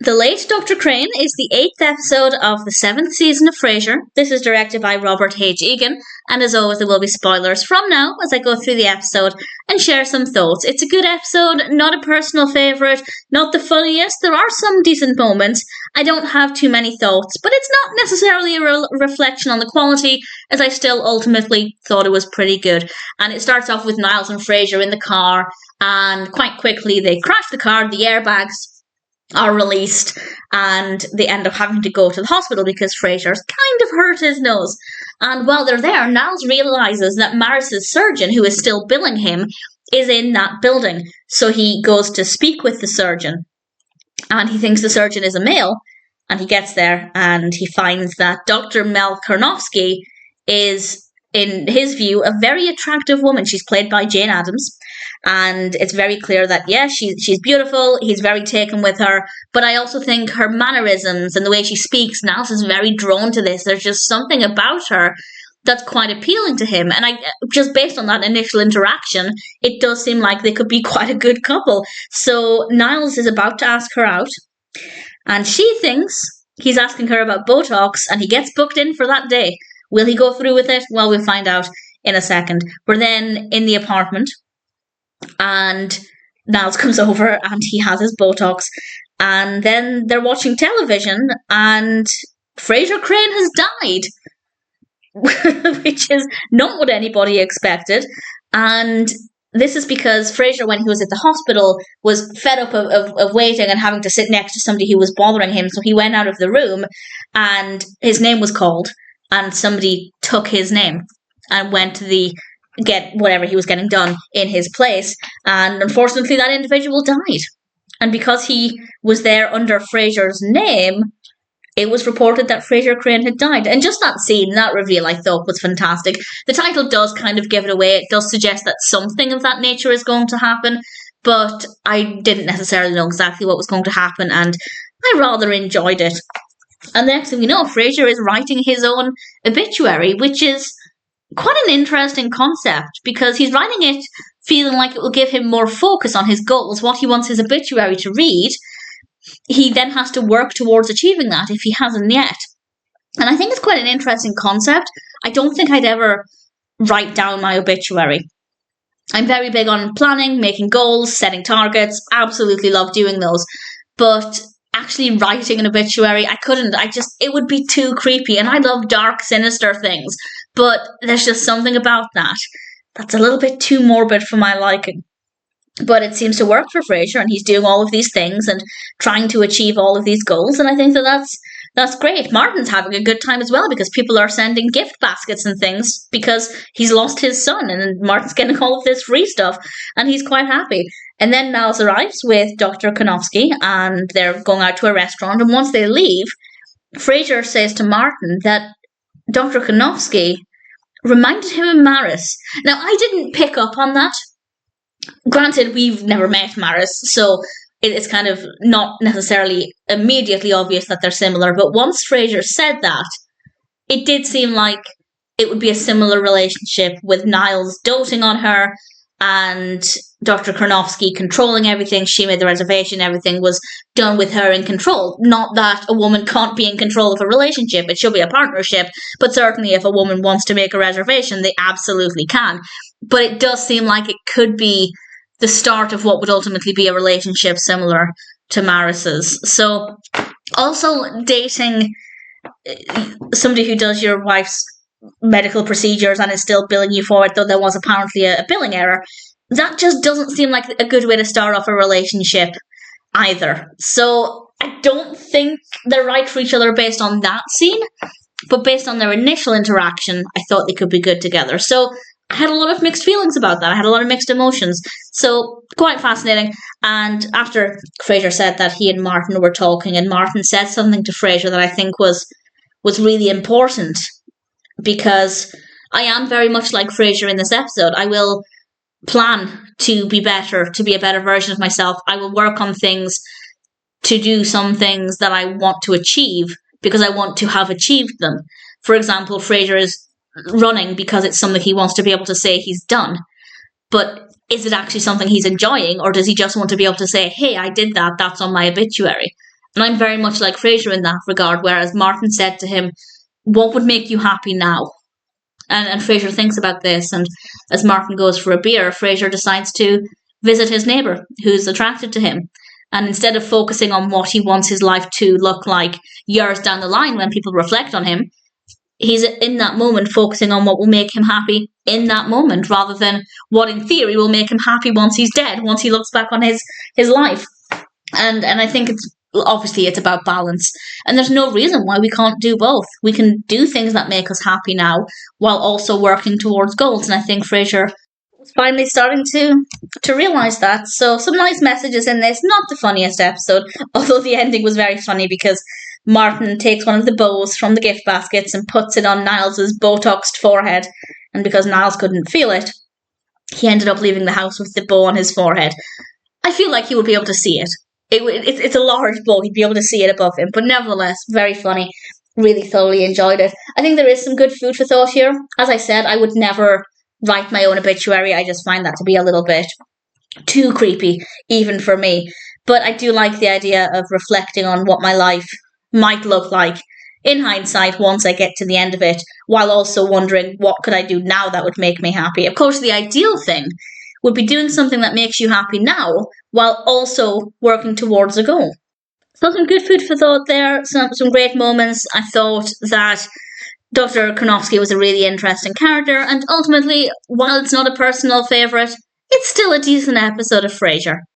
The Late Dr. Crane is the 8th episode of the 7th season of Frasier. This is directed by Robert H. Egan, and as always there will be spoilers from now as I go through the episode and share some thoughts. It's a good episode, not a personal favourite, not the funniest. There are some decent moments. I don't have too many thoughts, but it's not necessarily a reflection on the quality, as I still ultimately thought it was pretty good. And it starts off with Niles and Frasier in the car, and quite quickly they crash the car, the airbags are released, and they end up having to go to the hospital because Frasier's kind of hurt his nose. And while they're there, Niles realises that Maris's surgeon, who is still billing him, is in that building. So he goes to speak with the surgeon, and he thinks the surgeon is a male, and he gets there and he finds that Dr. Mel Karnofsky is, in his view, a very attractive woman. She's played by Jane Addams. And it's very clear that, yeah, she's beautiful, he's very taken with her, but I also think her mannerisms and the way she speaks, Niles is very drawn to this. There's just something about her that's quite appealing to him. And just based on that initial interaction, it does seem like they could be quite a good couple. So Niles is about to ask her out, and she thinks he's asking her about Botox, and he gets booked in for that day. Will he go through with it? Well, we'll find out in a second. We're then in the apartment, and Niles comes over and he has his Botox, and then they're watching television and Frasier Crane has died, which is not what anybody expected. And this is because Frasier, when he was at the hospital, was fed up of waiting and having to sit next to somebody who was bothering him, so he went out of the room and his name was called, and somebody took his name and went to get whatever he was getting done in his place, and unfortunately that individual died. And because he was there under Frasier's name, it was reported that Frasier Crane had died. And just that scene, that reveal, I thought was fantastic. The title does kind of give it away. It does suggest that something of that nature is going to happen, but I didn't necessarily know exactly what was going to happen, and I rather enjoyed it. And the next thing we know, Frasier is writing his own obituary, which is quite an interesting concept, because he's writing it feeling like it will give him more focus on his goals, what he wants his obituary to read. He then has to work towards achieving that if he hasn't yet. And I think it's quite an interesting concept. I don't think I'd ever write down my obituary. I'm very big on planning, making goals, setting targets, absolutely love doing those. But actually writing an obituary, I couldn't. It would be too creepy, and I love dark, sinister things. But there's just something about that that's a little bit too morbid for my liking. But it seems to work for Frasier, and he's doing all of these things and trying to achieve all of these goals, and I think that's great. Martin's having a good time as well, because people are sending gift baskets and things because he's lost his son, and Martin's getting all of this free stuff, and he's quite happy. And then Niles arrives with Dr. Karnofsky, and they're going out to a restaurant, and once they leave, Frasier says to Martin that Dr. Karnofsky reminded him of Maris. Now, I didn't pick up on that. Granted, we've never met Maris, so it's kind of not necessarily immediately obvious that they're similar, but once Frasier said that, it did seem like it would be a similar relationship, with Niles doting on her and Dr. Karnofsky controlling everything. She made the reservation, everything was done with her in control. Not that a woman can't be in control of a relationship, it should be a partnership, but certainly if a woman wants to make a reservation, they absolutely can. But it does seem like it could be the start of what would ultimately be a relationship similar to Maris's. So, also dating somebody who does your wife's medical procedures and is still billing you for it, though there was apparently a billing error, that just doesn't seem like a good way to start off a relationship either. So I don't think they're right for each other based on that scene, but based on their initial interaction, I thought they could be good together. So I had a lot of mixed feelings about that. I had a lot of mixed emotions. So quite fascinating. And after Frasier said that, he and Martin were talking, and Martin said something to Frasier that I think was really important, because I am very much like Frasier in this episode. I will plan to be better, to be a better version of myself. I will work on things, to do some things that I want to achieve because I want to have achieved them. For example, Frasier is running because it's something he wants to be able to say he's done. But is it actually something he's enjoying, or does he just want to be able to say, hey, I did that, that's on my obituary? And I'm very much like Frasier in that regard, whereas Martin said to him, what would make you happy now? And Frasier thinks about this, and as Martin goes for a beer, Frasier decides to visit his neighbour, who's attracted to him. And instead of focusing on what he wants his life to look like years down the line when people reflect on him, he's in that moment focusing on what will make him happy in that moment, rather than what in theory will make him happy once he's dead, once he looks back on his life. And I think it's about balance. And there's no reason why we can't do both. We can do things that make us happy now while also working towards goals. And I think Frasier was finally starting to realise that. So some nice messages in this. Not the funniest episode, although the ending was very funny because Martin takes one of the bows from the gift baskets and puts it on Niles's Botoxed forehead. And because Niles couldn't feel it, he ended up leaving the house with the bow on his forehead. I feel like he would be able to see it. It's a large bow. He'd be able to see it above him. But nevertheless, very funny. Really thoroughly enjoyed it. I think there is some good food for thought here. As I said, I would never write my own obituary. I just find that to be a little bit too creepy, even for me. But I do like the idea of reflecting on what my life might look like in hindsight once I get to the end of it, while also wondering what could I do now that would make me happy. Of course, the ideal thing would be doing something that makes you happy now while also working towards a goal. So some good food for thought there, some great moments. I thought that Dr. Karnofsky was a really interesting character, and ultimately, while it's not a personal favourite, it's still a decent episode of Frasier.